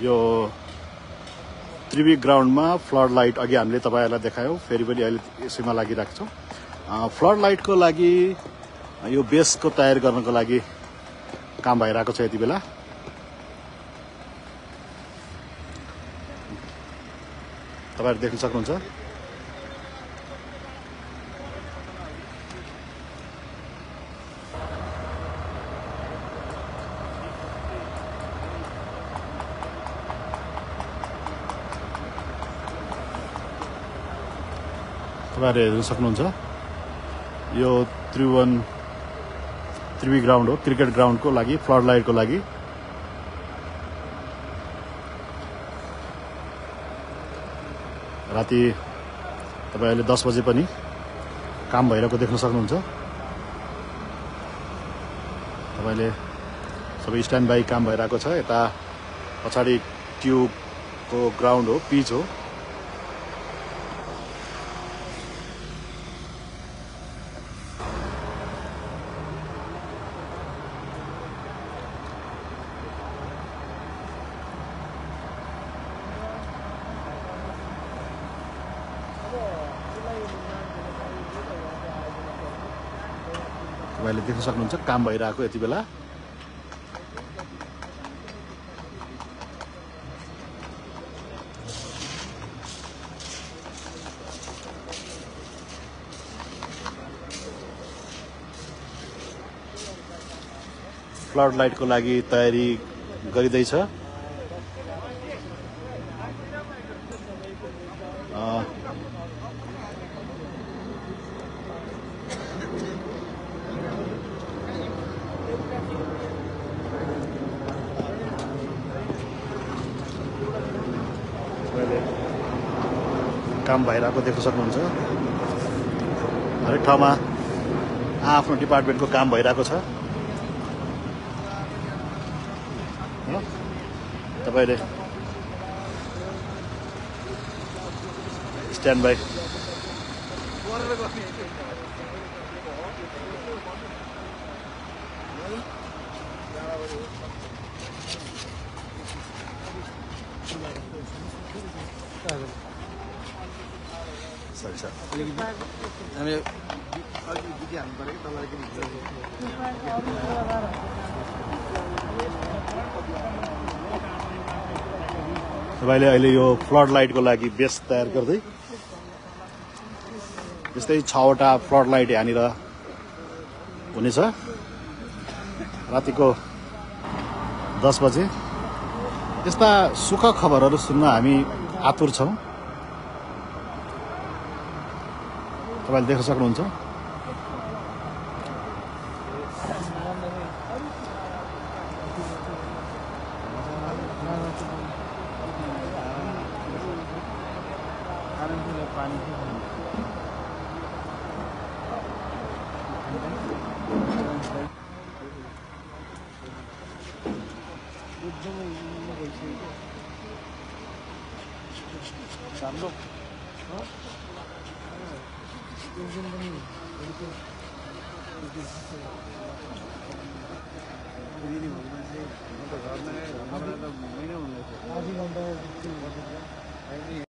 यो त्रिवी ग्राउन्डमा flood light अघि हामीले तपाईहरुलाई देखायौं, फेरि पनि अहिले यसैमा लागिरहेको छौं। फ्लड लाइटको लागि यो बेसको तयार गर्नको लागि काम भइरहेको छ यति बेला। तपाईहरु देख्न सक्नुहुन्छ। तपाईहरुले हेर्न सक्नुहुन्छ यो त्रिवी ग्राउन्ड हो, क्रिकेट ग्राउन्डको लागि फ्लड लाइटको लागि। राति तपाईहरुले 10 बजे पनि काम भइरहेको देख्न सक्नुहुन्छ। तपाईले सबै स्ट्यान्ड बाई काम भइरहेको छ। यता पछाडी ट्युबको ग्राउन्ड हो, पिच हो। तपाईले देख्न सक्नुहुन्छ काम भइरहेको यति बेला। फ्लड लाइटको लागि तयारी गरिँदैछ। काम भइरहेको देख्न सक्नुहुन्छ। हरेक ठाउँमा आफ्नो डिपार्टमेन्टको काम भइरहेको छ। तपाईले स्ट्यान्ड बाई सरी सर हामी अघि बिति हाल्नु पर्यो कि तललाई के तपाईले अहिले यो फ्लड लाइटको लागि बेस तयार गर्दै जस्तै 6 वटा फ्लड लाइट यहाँनिर हुनेछ। रातिको 10 बजे यस्ता सुख खबरहरू सुन्न हामी आतुर छौं। तपाईले देख्न सक्नुहुन्छ।